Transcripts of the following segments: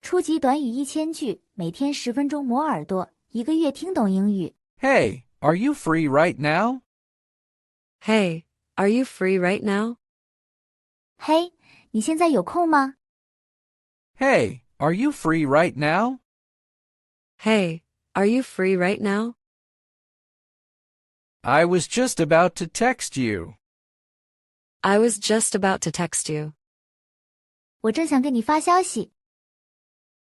初级短语1000句，每天10分钟磨耳朵，一个月听懂英语。Hey, are you free right now? Hey, are you free right now? 嘿，你现在有空吗？ Hey, are you free right now? Hey, are you free right now? I was just about to text you. I was just about to text you. 我正想给你发消息。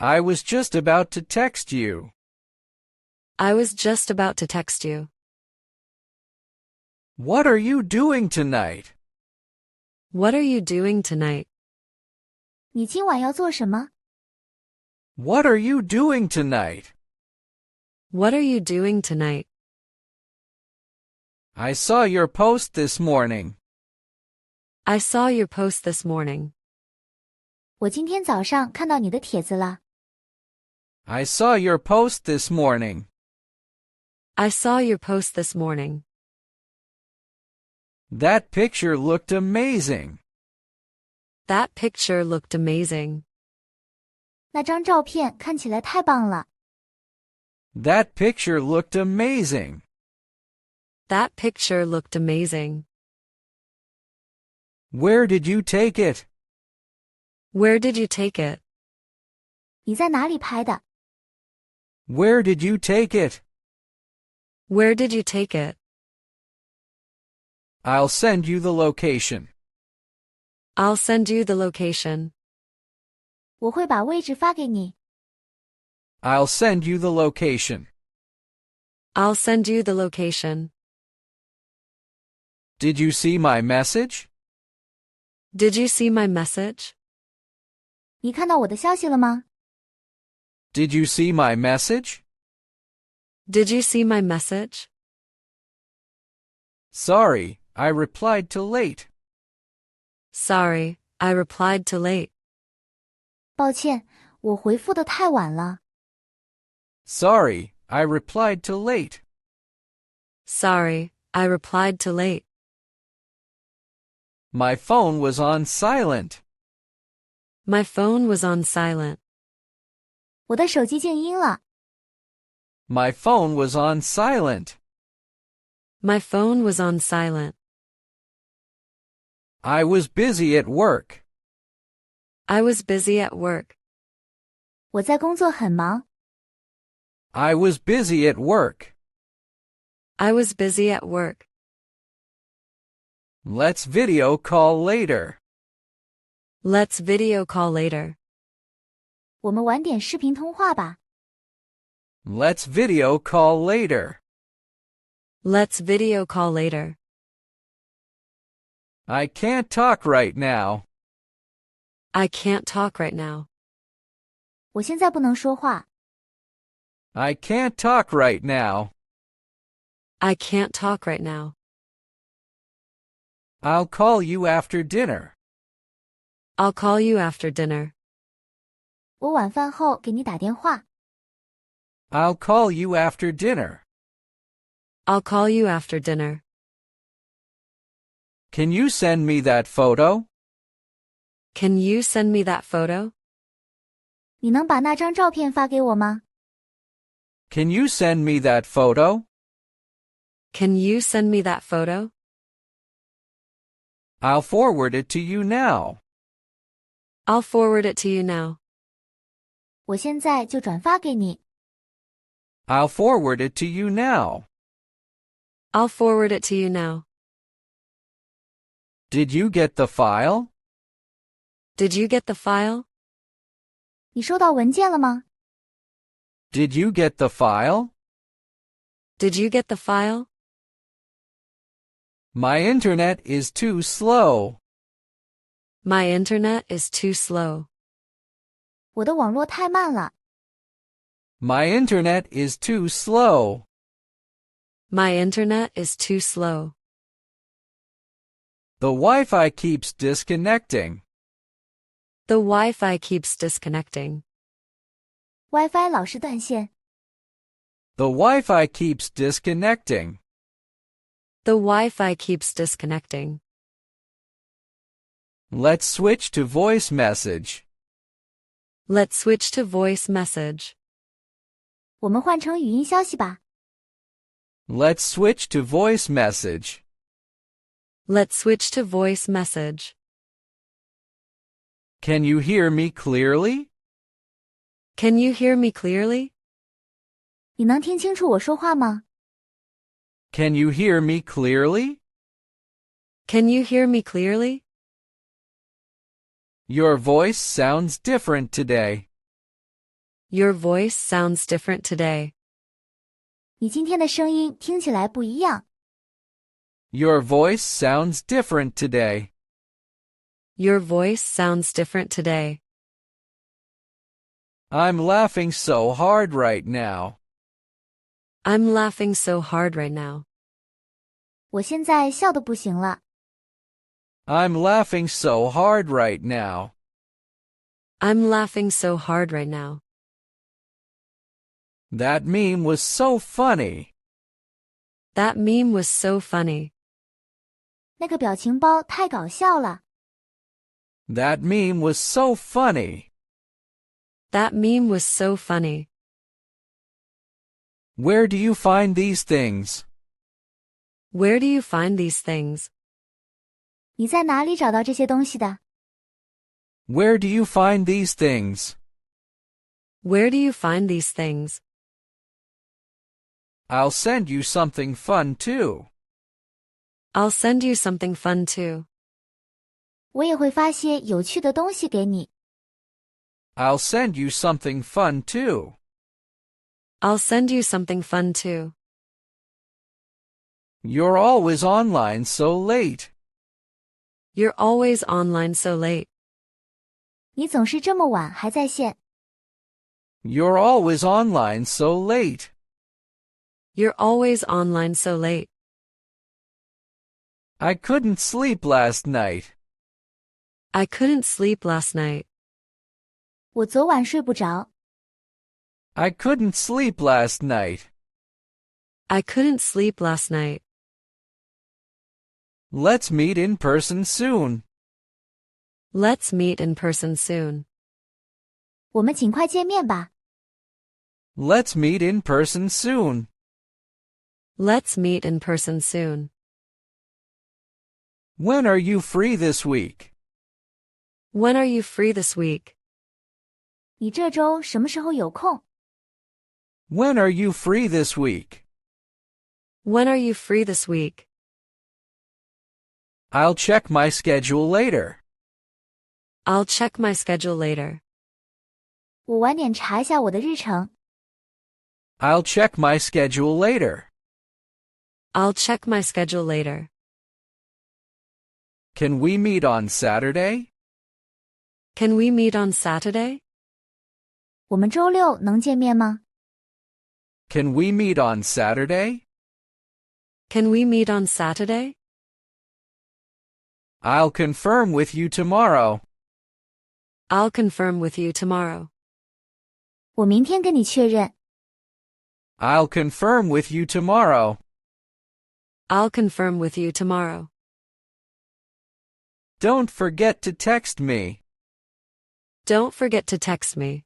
I was just about to text you. I was just about to text you. What are you doing tonight? What are you doing tonight? 你今晚要做什么？ What are you doing tonight? What are you doing tonight? I saw your post this morning. I saw your post this morning. 我今天早上看到你的帖子了。I saw your post this morning. I saw your post this morning. That picture looked amazing. That picture looked amazing. 那张照片看起来太棒了。 That picture looked amazing. That picture looked amazing. Where did you take it? Where did you take it? 你在哪里拍的？ Where did you take it? Where did you take it? I'll send you the location. I'll send you the location. 我会把位置发给你。 I'll send you the location. I'll send you the location. Did you see my message? Did you see my message? 你看到我的消息了吗？ Did you see my message? Did you see my message? Sorry, I replied too late. Sorry, I replied too late. 抱歉，我回复的太晚了。 Sorry, I replied too late. Sorry, I replied too late. My phone was on silent. My phone was on silent. 我的手机静音了。 My phone was on silent. My phone was on silent. I was busy at work. I was busy at work. 我在工作很忙。 I was busy at work. I was busy at work. Let's video call later. Let's video call later. 我们晚点视频通话吧。 Let's video call later. Let's video call later. I can't talk right now. I can't talk right now. 我现在不能说话。 I can't talk right now. I can't talk right now. I'll call you after dinner. I'll call you after dinner. 我晚饭后给你打电话。 I'll call you after dinner. I'll call you after dinner. Can you send me that photo? Can you send me that photo? 你能把那张照片发给我吗？ Can you send me that photo? Can you send me that photo? I'll forward it to you now. I'll forward it to you now. 我现在就转发给你。 I'll forward it to you now. I'll forward it to you now. Did you get the file? Did you get the file? 你收到文件了吗？ Did you get the file? Did you get the file? My internet is too slow. My internet is too slow. 我的网络太慢了。 My internet is too slow. My internet is too slow. The Wi-Fi keeps disconnecting. The Wi-Fi keeps disconnecting. WiFi 老是断线。 The Wi-Fi keeps disconnecting. The Wi-Fi keeps disconnecting. Let's switch to voice message. Let's switch to voice message. 我们换成语音消息吧。Let's switch to voice message. Let's switch to voice message. Can you hear me clearly? Can you hear me clearly? 你能听清楚我说话吗？ Can you hear me clearly? Can you hear me clearly? Your voice sounds different today. Your voice sounds different today. 你今天的声音听起来不一样。Your voice sounds different today. Your voice sounds different today. I'm laughing so hard right now. I'm laughing so hard right now. 我现在笑得不行了。I'm laughing so hard right now. I'm laughing so hard right now. That meme was so funny. That meme was so funny. 那个表情包太搞笑了。That meme was so funny. That meme was so funny. Where do you find these things? Where do you find these things? 你在哪里找到这些东西的？ Where do you find these things? Where do you find these things? I'll send you something fun too. I'll send you something fun too. 我也会发些有趣的东西给你。I'll send you something fun too. I'll send you something fun too. You're always online so late. You're always online so late. 你总是这么晚还在线。You're always online so late. You're always online so late. I couldn't sleep last night. I couldn't sleep last night. 我昨晚睡不着。I couldn't sleep last night. I couldn't sleep last night. Let's meet in person soon. Let's meet in person soon. 我们尽快见面吧。Let's meet in person soon. Let's meet in person soon. When are you free this week? When are you free this week? 你这周什么时候有空？ When are you free this week? When are you free this week? I'll check my schedule later. I'll check my schedule later. 我晚点查一下我的日程。 I'll check my schedule later. I'll check my schedule later. Can we meet on Saturday? Can we meet on Saturday? 我们周六能见面吗？ Can we meet on Saturday? Can we meet on Saturday? I'll confirm with you tomorrow. I'll confirm with you tomorrow. 我明天跟你确认。 I'll confirm with you tomorrow. I'll confirm with you tomorrow. Don't forget to text me. Don't forget to text me.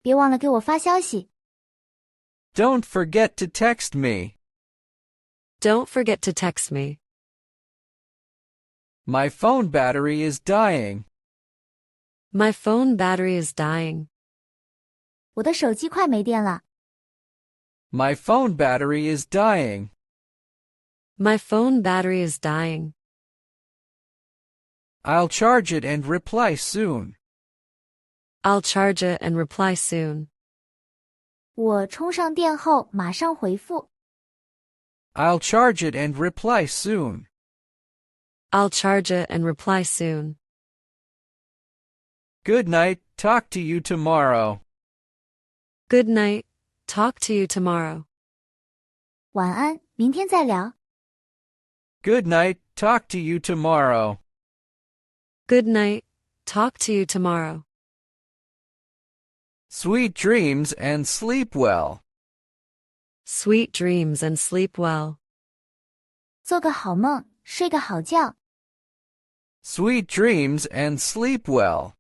别忘了给我发消息。 Don't forget to text me. Don't forget to text me. My phone battery is dying. My phone battery is dying. 我的手机快没电了。 My phone battery is dying. My phone battery is dying. I'll charge it and reply soon. I'll charge it and reply soon. 我充上电后马上回复。 I'll charge it and reply soon. I'll charge it and reply soon. Good night, talk to you tomorrow. Good night. Talk to you tomorrow. 晚安，明天再聊。 Good night, talk to you tomorrow. Good night. Talk to you tomorrow. Sweet dreams and sleep well. Sweet dreams and sleep well. 做个好梦，睡个好觉。 Sweet dreams and sleep well.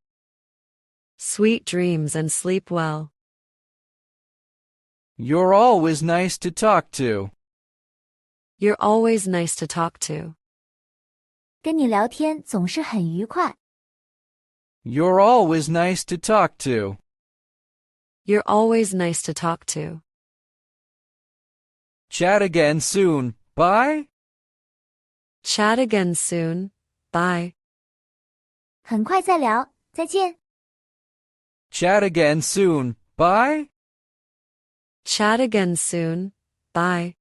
Sweet dreams and sleep well. You're always nice to talk to. You're always nice to talk to. 跟你聊天总是很愉快。You're always nice to talk to. You're always nice to talk to. Chat again soon. Bye. Chat again soon. Bye. 很快再聊，再见。Chat again soon. Bye. Chat again soon. Bye.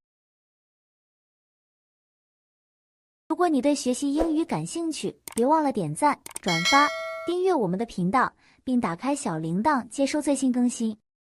如果你对学习英语感兴趣，别忘了点赞、转发、订阅我们的频道，并打开小铃铛接收最新更新。